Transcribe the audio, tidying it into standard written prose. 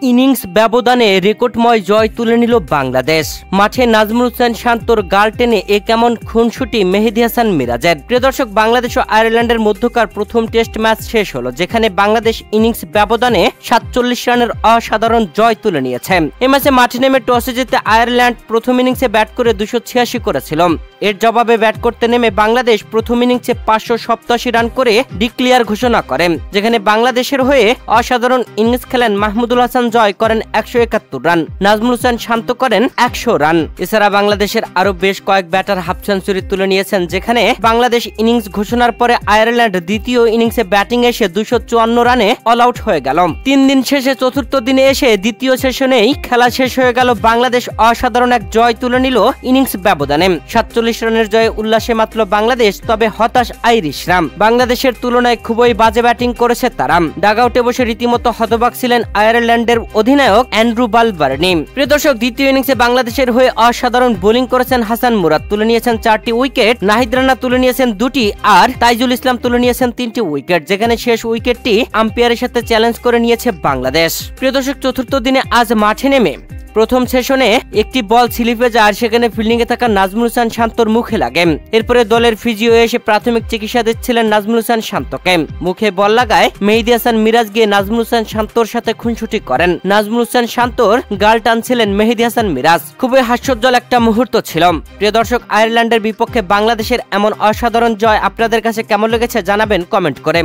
Innings ব্যবধানে রেকর্ডময় জয় তুলে নিল বাংলাদেশ। মাঠে নাজমুল হোসেন শান্তর গাল টেনে এ কেমন খুনসুটি মেহেদী হাসান মিরাজের। প্রিয় দর্শক, বাংলাদেশ ও আয়ারল্যান্ডের মধ্যকার প্রথম টেস্ট ম্যাচ শেষ হলো, যেখানে বাংলাদেশ ইনিংস ব্যবধানে 47 রানের অসাধারণ জয় তুলে নিয়েছে। এই ম্যাচে মাঠে নেমে টসে জিতে আয়ারল্যান্ড প্রথম ইনিংসে ব্যাট করে 286 করেছিল। এর জবাবে ব্যাট করতে নেমে বাংলাদেশ প্রথম ইনিংসে 587 রান করে ডিক্লিয়ার ঘোষণা করে, যেখানে বাংলাদেশের হয়ে অসাধারণ ইনিংস খেলেন মাহমুদুল হাসান জয় করেন 171 রান, নাজমুল হোসেন শান্ত করেন 100 রান। এছাড়া বাংলাদেশের আরো বেশ কয়েক ব্যাটার হাফ সেঞ্চুরি তুলে নিয়েছেন, যেখানে বাংলাদেশ ইনিংস ঘোষণার পরে আয়ারল্যান্ড দ্বিতীয় ইনিংসে ব্যাটিং এসে 254 রানে অল আউট হয়ে গেল। 3 দিন শেষে চতুর্থ দিনে এসে দ্বিতীয় সেশনেই খেলা শেষ হয়ে গেল। বাংলাদেশ অসাধারণ এক জয় তুলে নিল ইনিংস ব্যবধানে। 47 রানের জয়ে উল্লাসে মাতল বাংলাদেশ, তবে হতাশ আইরিশরা। বাংলাদেশের তুলনায় খুবই বাজে ব্যাটিং করেছে তারা। ডাগআউটে বসে রীতিমতো হতবাক ছিলেন আয়ারল্যান্ডের অধিনায়ক অ্যান্ড্রু বালবার্নি। প্রিয় দর্শক, দ্বিতীয় ইনিংসে বাংলাদেশের হয়ে অসাধারণ বোলিং করেছেন হাসান মুরাদ, তুলে নিয়েছেন 4টি উইকেট। নাহিদ রানা তুলে নিয়েছেন 2টি, আর তাইজুল ইসলাম তুলে নিয়েছেন 3টি উইকেট, যেখানে শেষ উইকেটটি আম্পায়ারের সাথে চ্যালেঞ্জ করে নিয়েছে বাংলাদেশ। প্রিয় দর্শক, চতুর্থ দিনে আজ মাঠে নেমে প্রথম সেশনে একটি বল স্লিপে যায়, আর সেখানে ফিল্ডিং এ থাকা নাজমুল হোসেন শান্তর মুখে লাগে। এরপরে দলের ফিজিও এসে প্রাথমিক চিকিৎসা দিচ্ছিলেন নাজমুল হোসেন শান্তকে। মুখে বল লাগায় মেহেদী হাসান মিরাজ গিয়ে নাজমুল হোসেন শান্তর সাথে খুনসুটি করেন। নাজমুল হোসেন শান্তর গাল টানছিলেন মেহেদী হাসান মিরাজ। খুবই হাস্যোজ্জ্বল একটা মুহূর্ত ছিল। প্রিয় দর্শক, আয়ারল্যান্ডের বিপক্ষে বাংলাদেশের এমন অসাধারণ জয় আপনাদের কাছে কেমন লেগেছে জানাবেন কমেন্ট করে।